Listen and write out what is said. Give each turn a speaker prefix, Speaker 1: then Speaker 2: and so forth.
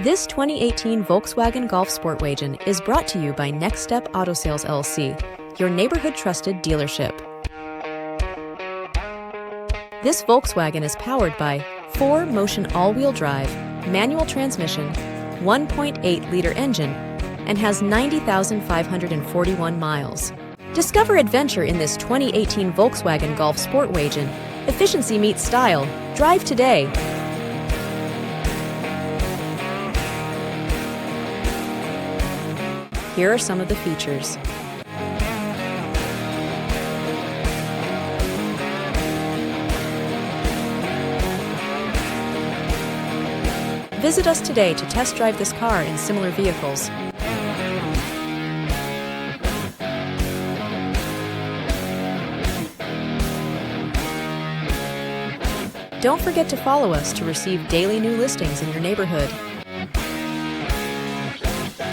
Speaker 1: This 2018 Volkswagen Golf SportWagen is brought to you by Next Step Auto Sales LLC, your neighborhood trusted dealership. This Volkswagen is powered by 4-motion all-wheel drive, manual transmission, 1.8-liter engine, and has 90,541 miles. Discover adventure in this 2018 Volkswagen Golf SportWagen. Efficiency meets style. Drive today. Here are some of the features. Visit us today to test drive this car and similar vehicles. Don't forget to follow us to receive daily new listings in your neighborhood.